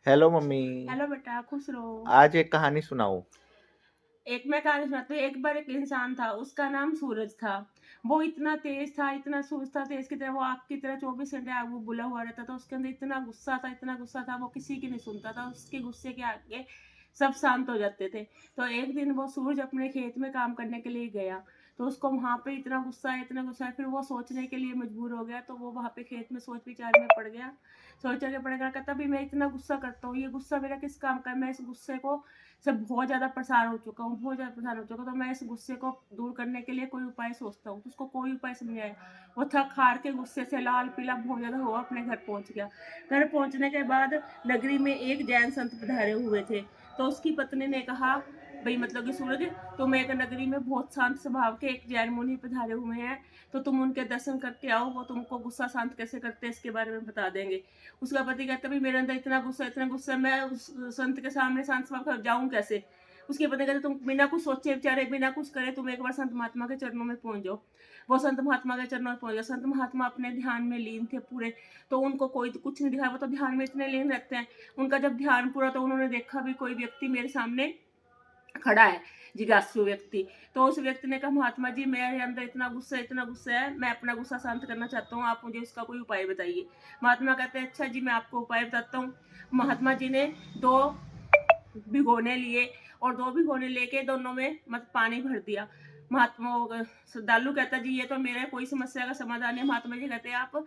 Hello mummy. Hello बेटा, खुश रहो। आज एक कहानी सुनाओ। एक मैं कहानी सुनाती हूँ। एक बार एक इंसान था, उसका नाम सूरज था। वो इतना तेज था, इतना सूरज था, तेज की तरह, वो आग की तरह 24 घंटे आग वो बुला हुआ रहता था। उसके अंदर इतना गुस्सा था, इतना गुस्सा था, वो किसी की नहीं सुनता था। उसके गुस्से के आगे सब शांत हो जाते थे। तो एक दिन वो सूरज अपने खेत में काम करने के लिए गया। तो उसको वहां पे इतना गुस्सा है, इतना गुस्सा है, फिर वो सोचने के लिए मजबूर हो गया। तो वो वहां पे खेत में सोच विचार में पड़ गया। सोच के पड़ेगा, कहता भी मैं इतना गुस्सा करता हूँ, ये गुस्सा मेरा किस काम का है? मैं इस गुस्से को से बहुत ज़्यादा परेशान हो चुका हूँ, बहुत ज़्यादा परेशान हो चुका हूँ। तो मैं इस गुस्से को दूर करने के लिए कोई उपाय सोचता हूँ। तो उसको कोई उपाय समझ नहीं आया। वो थक हार के गुस्से से लाल पीला बहुत ज़्यादा हुआ, अपने घर पहुँच गया। घर पहुँचने के बाद नगरी में एक जैन संत पधारे हुए थे। तो उसकी पत्नी ने कहा, भाई मतलब कि सूरज, तुम एक नगरी में बहुत शांत स्वभाव के एक जैन मुनि पधारे हुए हैं, तो तुम उनके दर्शन करके आओ। वो तुमको गुस्सा शांत कैसे करते हैं इसके बारे में बता देंगे। उसका पति कहता है, मेरे अंदर इतना गुस्सा, मैं उस संत के सामने शांत स्वभाव जाऊं कैसे? उसके पति कहते, तुम बिना कुछ सोचे विचारे, बिना कुछ करे, तुम एक बार संत महात्मा के चरणों में पहुंच जाओ। वो संत महात्मा के चरणों में पहुंच गया। संत महात्मा अपने ध्यान में लीन थे पूरे। तो उनको कोई कुछ नहीं दिखा, वो तो ध्यान में इतने लीन रहते हैं। उनका जब ध्यान पूरा, तो उन्होंने देखा भी कोई व्यक्ति मेरे सामने खड़ा है, जिज्ञासु व्यक्ति। तो उस व्यक्ति ने कहा, महात्मा जी मेरे अंदर इतना गुस्सा है, मैं अपना गुस्सा शांत करना चाहता हूँ, आप मुझे उसका कोई उपाय बताइए। महात्मा कहते हैं, अच्छा जी मैं आपको उपाय बताता हूँ। महात्मा जी ने दो भिगोने लिए, और दो भिगोने लेके दोनों में मत पानी भर दिया। महात्मा श्रद्धालु कहता, जी ये तो मेरे कोई समस्या का समाधान है। महात्मा जी कहते हैं, आप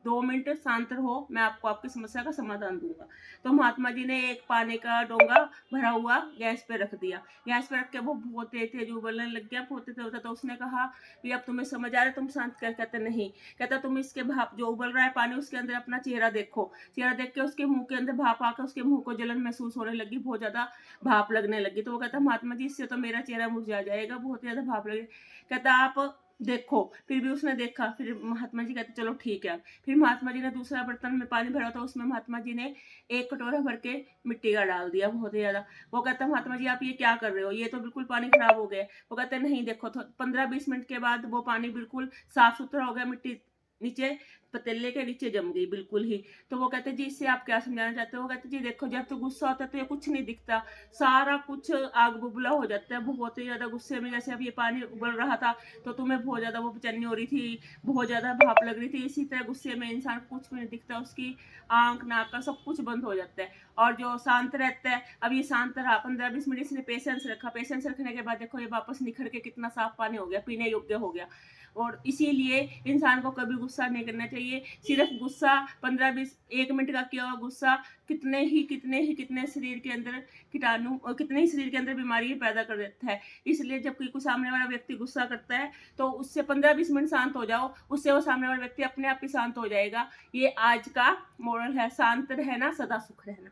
2 मिनट शांत रहो, मैं आपको आपकी समस्या का समाधान दूंगा। तो महात्मा जी ने एक पानी का डोंगा भरा हुआ गैस पे रख दिया। गैस पे रख के वो बहुत तेज उबलने लग गया, बहुत तेज होता। तो उसने कहा, भी अब तुम्हें समझ आ रहा है, तुम शांत कर? कहते नहीं। कहता, तुम इसके भाप जो उबल रहा है पानी, उसके अंदर अपना चेहरा देखो। चेहरा देख के उसके मुंह के अंदर भाप आकर उसके मुंह को जलन महसूस होने लगी, बहुत ज्यादा भाप लगने लगी। तो वो कहता, महात्मा जी इससे तो मेरा चेहरा मुरझा जाएगा, बहुत ज्यादा भाप लगे। कहता, आप देखो। फिर भी उसने देखा। फिर महात्मा जी कहते, चलो ठीक है। फिर महात्मा जी ने दूसरा बर्तन में पानी भरा था, उसमें महात्मा जी ने एक कटोरा भर के मिट्टी का डाल दिया, बहुत ही ज्यादा। वो कहता, महात्मा जी आप ये क्या कर रहे हो? ये तो बिल्कुल पानी खराब हो गया। वो कहते, नहीं देखो, 15-20 मिनट के बाद वो पानी बिल्कुल साफ सुथरा हो गया। मिट्टी नीचे पतीले के नीचे जम गई बिल्कुल ही। तो वो कहते, जी इससे आप क्या समझाना चाहते हो? वो कहते, जी देखो, जब तो गुस्सा होता है तो ये कुछ नहीं दिखता, सारा कुछ आग बुबला हो जाता है। बहुत ही ज्यादा गुस्से में, जैसे अब ये पानी उबल रहा था तो तुम्हें बहुत ज्यादा वो बेचैनी हो रही थी, बहुत ज्यादा भाप लग रही थी, इसी तरह गुस्से में इंसान कुछ भी नहीं दिखता, उसकी आंख नाक का सब कुछ बंद हो जाता है। और जो शांत रहता है, अब ये शांत रहा 15-20 मिनट, इसने पेशेंस रखा। पेशेंस रखने के बाद देखो, ये वापस निखर के कितना साफ पानी हो गया, पीने योग्य हो गया। और इसीलिए इंसान को कभी गुस्सा नहीं करना चाहिए। सिर्फ गुस्सा 15-20 1 मिनट का किया हुआ गुस्सा कितने शरीर के अंदर कीटाणु और कितने ही शरीर के अंदर बीमारी पैदा कर देता है। इसलिए जब कोई सामने वाला व्यक्ति गुस्सा करता है, तो उससे 15-20 मिनट शांत हो जाओ, उससे वो सामने वाला व्यक्ति अपने आप ही शांत हो जाएगा। ये आज का मॉडल है, शांत रहना, सदा सुख रहना।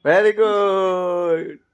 Very good.